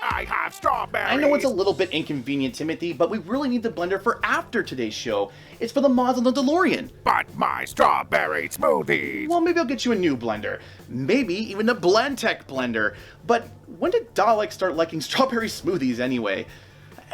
I have strawberries. I know it's a little bit inconvenient, Timothy, but we really need the blender for after today's show. It's for the mods on the DeLorean. But my strawberry smoothies. Well, maybe I'll get you a new blender. Maybe even a Blendtec blender. But when did Dalek start liking strawberry smoothies anyway?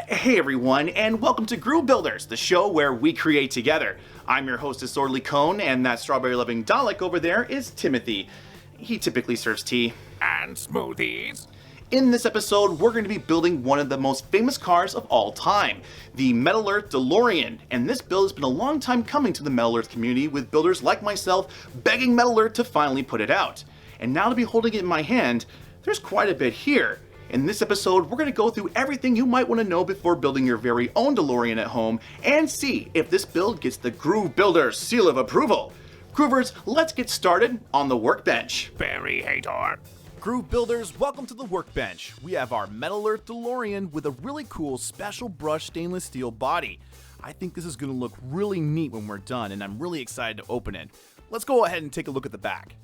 Hey everyone, and welcome to Groove Builders, the show where we create together. I'm your host, Disorderly Cone, and that strawberry-loving Dalek over there is Timothy. He typically serves tea. And smoothies. In this episode, we're going to be building one of the most famous cars of all time, the Metal Earth DeLorean. And this build has been a long time coming to the Metal Earth community, with builders like myself begging Metal Earth to finally put it out. And now to be holding it in my hand, there's quite a bit here. In this episode, we're going to go through everything you might want to know before building your very own DeLorean at home and see if this build gets the Groove Builders seal of approval. Groovers, let's get started on the workbench. Berry hater. Groove Builders, welcome to the workbench. We have our Metal Earth DeLorean with a really cool special brush stainless steel body. I think this is going to look really neat when we're done, and I'm really excited to open it. Let's go ahead and take a look at the back.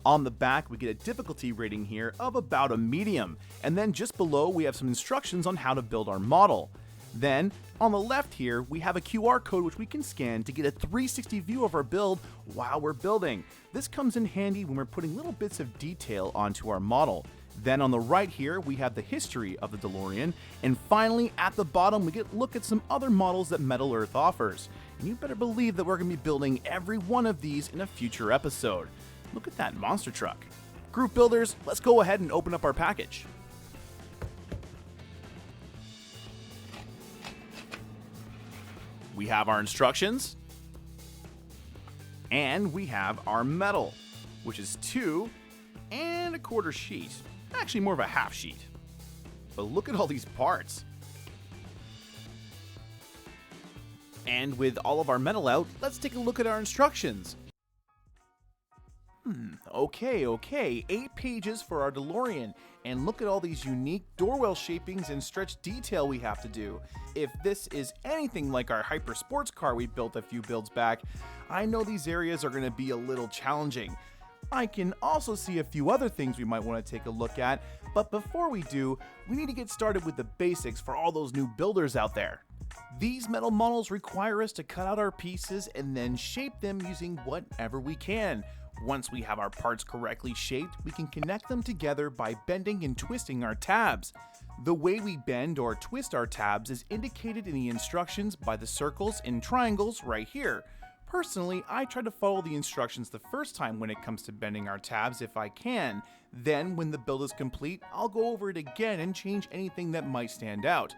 On the back, we get a difficulty rating here of about a medium, and then just below we have some instructions on how to build our model. Then, on the left here, we have a QR code which we can scan to get a 360 view of our build while we're building. This comes in handy when we're putting little bits of detail onto our model. Then on the right here, we have the history of the DeLorean, and finally at the bottom we get a look at some other models that Metal Earth offers. And you better believe that we're going to be building every one of these in a future episode. Look at that monster truck. Groove Builders, let's go ahead and open up our package. We have our instructions, and we have our metal, which is 2 1/4 sheet. Actually more of a half sheet. But look at all these parts. And with all of our metal out, let's take a look at our instructions. Okay, 8 pages for our DeLorean, and look at all these unique doorwell shapings and stretch detail we have to do. If this is anything like our hyper sports car we built a few builds back, I know these areas are going to be a little challenging. I can also see a few other things we might want to take a look at, but before we do, we need to get started with the basics for all those new builders out there. These metal models require us to cut out our pieces and then shape them using whatever we can. Once we have our parts correctly shaped, we can connect them together by bending and twisting our tabs. The way we bend or twist our tabs is indicated in the instructions by the circles and triangles right here. Personally, I try to follow the instructions the first time when it comes to bending our tabs if I can. Then, when the build is complete, I'll go over it again and change anything that might stand out.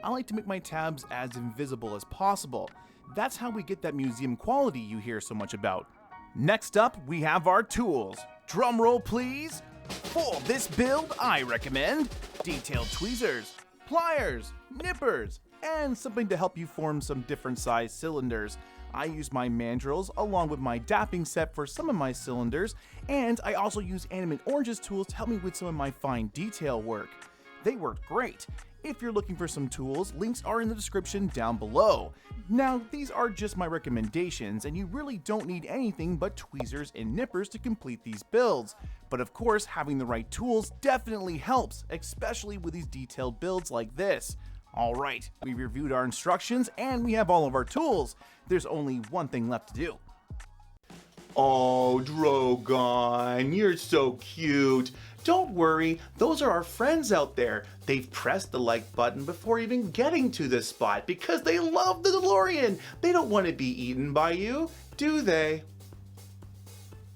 I like to make my tabs as invisible as possible. That's how we get that museum quality you hear so much about. Next up, we have our tools. Drum roll, please. For this build, I recommend detailed tweezers, pliers, nippers, and something to help you form some different size cylinders. I use my mandrels along with my dapping set for some of my cylinders, and I also use Animate Orange's tools to help me with some of my fine detail work. They worked great. If you're looking for some tools, links are in the description down below. Now, these are just my recommendations, and you really don't need anything but tweezers and nippers to complete these builds. But of course, having the right tools definitely helps, especially with these detailed builds like this. Alright, we've reviewed our instructions and we have all of our tools. There's only one thing left to do. Oh, Drogon, you're so cute. Don't worry, those are our friends out there. They've pressed the like button before even getting to this spot because they love the DeLorean. They don't want to be eaten by you, do they?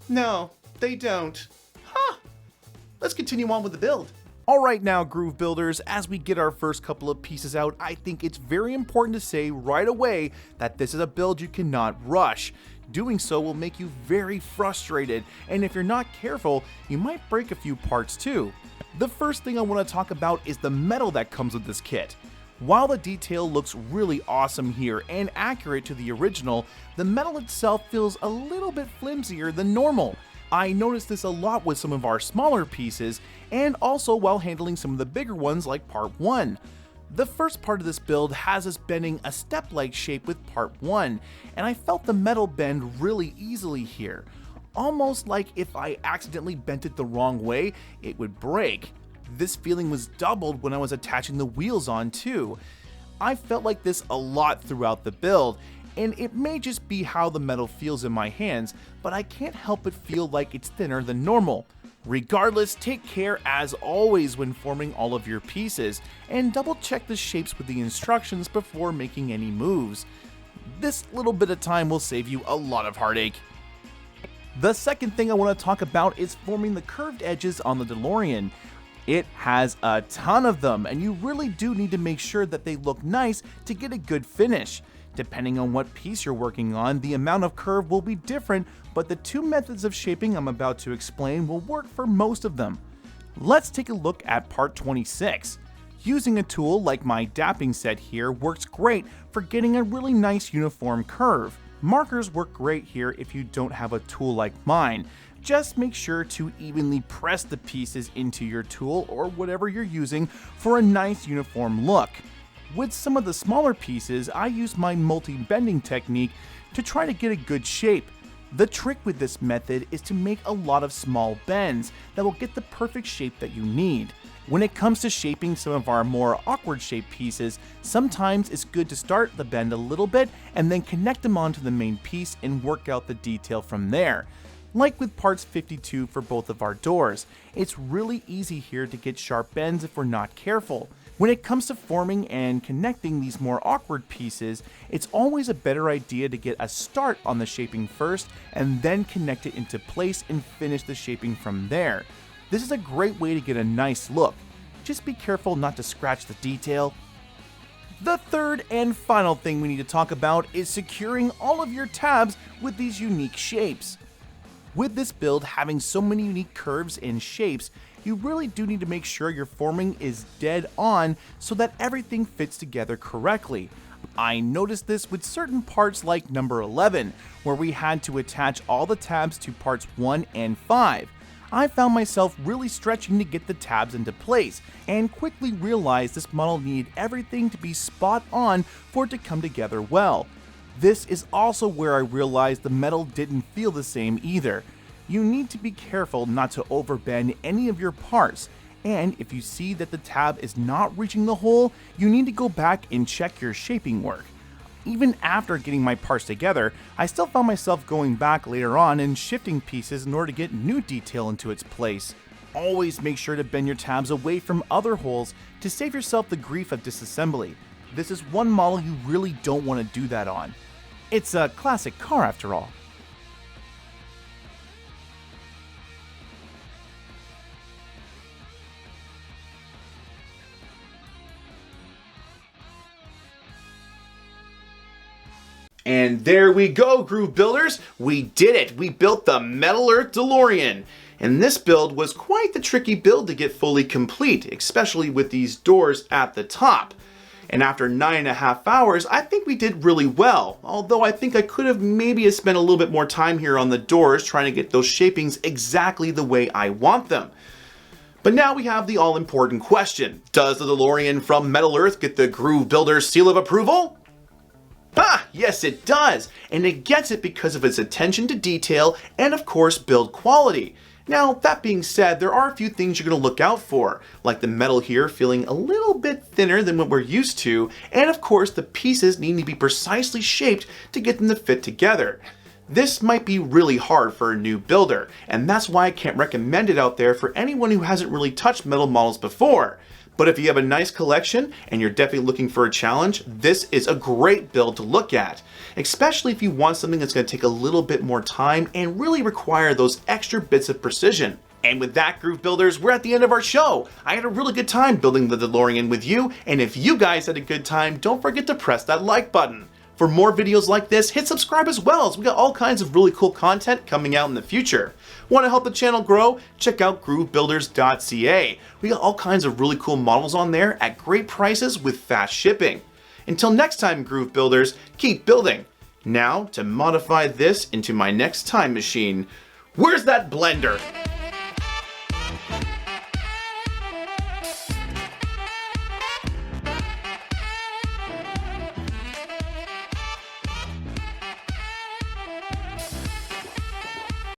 No, they don't. Huh. Let's continue on with the build. Alright now, Groove Builders, as we get our first couple of pieces out, I think it's very important to say right away that this is a build you cannot rush. Doing so will make you very frustrated, and if you're not careful, you might break a few parts too. The first thing I want to talk about is the metal that comes with this kit. While the detail looks really awesome here and accurate to the original, the metal itself feels a little bit flimsier than normal. I noticed this a lot with some of our smaller pieces, and also while handling some of the bigger ones like Part 1. The first part of this build has us bending a step-like shape with Part 1, and I felt the metal bend really easily here. Almost like if I accidentally bent it the wrong way, it would break. This feeling was doubled when I was attaching the wheels on too. I felt like this a lot throughout the build, and it may just be how the metal feels in my hands, but I can't help but feel like it's thinner than normal. Regardless, take care as always when forming all of your pieces, and double check the shapes with the instructions before making any moves. This little bit of time will save you a lot of heartache. The second thing I want to talk about is forming the curved edges on the DeLorean. It has a ton of them, and you really do need to make sure that they look nice to get a good finish. Depending on what piece you're working on, the amount of curve will be different, but the two methods of shaping I'm about to explain will work for most of them. Let's take a look at part 26. Using a tool like my dapping set here works great for getting a really nice uniform curve. Markers work great here if you don't have a tool like mine. Just make sure to evenly press the pieces into your tool or whatever you're using for a nice uniform look. With some of the smaller pieces, I use my multi-bending technique to try to get a good shape. The trick with this method is to make a lot of small bends that will get the perfect shape that you need. When it comes to shaping some of our more awkward shaped pieces, sometimes it's good to start the bend a little bit and then connect them onto the main piece and work out the detail from there. Like with parts 52 for both of our doors, it's really easy here to get sharp bends if we're not careful. When it comes to forming and connecting these more awkward pieces, it's always a better idea to get a start on the shaping first and then connect it into place and finish the shaping from there. This is a great way to get a nice look. Just be careful not to scratch the detail. The third and final thing we need to talk about is securing all of your tabs with these unique shapes. With this build having so many unique curves and shapes, you really do need to make sure your forming is dead on so that everything fits together correctly. I noticed this with certain parts like number 11, where we had to attach all the tabs to parts 1 and 5. I found myself really stretching to get the tabs into place, and quickly realized this model needed everything to be spot on for it to come together well. This is also where I realized the metal didn't feel the same either. You need to be careful not to overbend any of your parts, and if you see that the tab is not reaching the hole, you need to go back and check your shaping work. Even after getting my parts together, I still found myself going back later on and shifting pieces in order to get new detail into its place. Always make sure to bend your tabs away from other holes to save yourself the grief of disassembly. This is one model you really don't want to do that on. It's a classic car after all. And there we go, Groove Builders! We did it! We built the Metal Earth DeLorean! And this build was quite the tricky build to get fully complete, especially with these doors at the top. And after 9.5 hours, I think we did really well, although I think I could have maybe spent a little bit more time here on the doors trying to get those shapings exactly the way I want them. But now we have the all-important question. Does the DeLorean from Metal Earth get the Groove Builders seal of approval? Ah, yes it does, and it gets it because of its attention to detail and of course build quality. Now, that being said, there are a few things you're going to look out for, like the metal here feeling a little bit thinner than what we're used to, and of course the pieces needing to be precisely shaped to get them to fit together. This might be really hard for a new builder, and that's why I can't recommend it out there for anyone who hasn't really touched metal models before. But if you have a nice collection and you're definitely looking for a challenge, this is a great build to look at. Especially if you want something that's going to take a little bit more time and really require those extra bits of precision. And with that, Groove Builders, we're at the end of our show. I had a really good time building the DeLorean with you, and if you guys had a good time, don't forget to press that like button. For more videos like this, hit subscribe as well, as we got all kinds of really cool content coming out in the future. Want to help the channel grow? Check out groovebuilders.ca. We got all kinds of really cool models on there at great prices with fast shipping. Until next time, Groove Builders, keep building. Now, to modify this into my next time machine, where's that blender?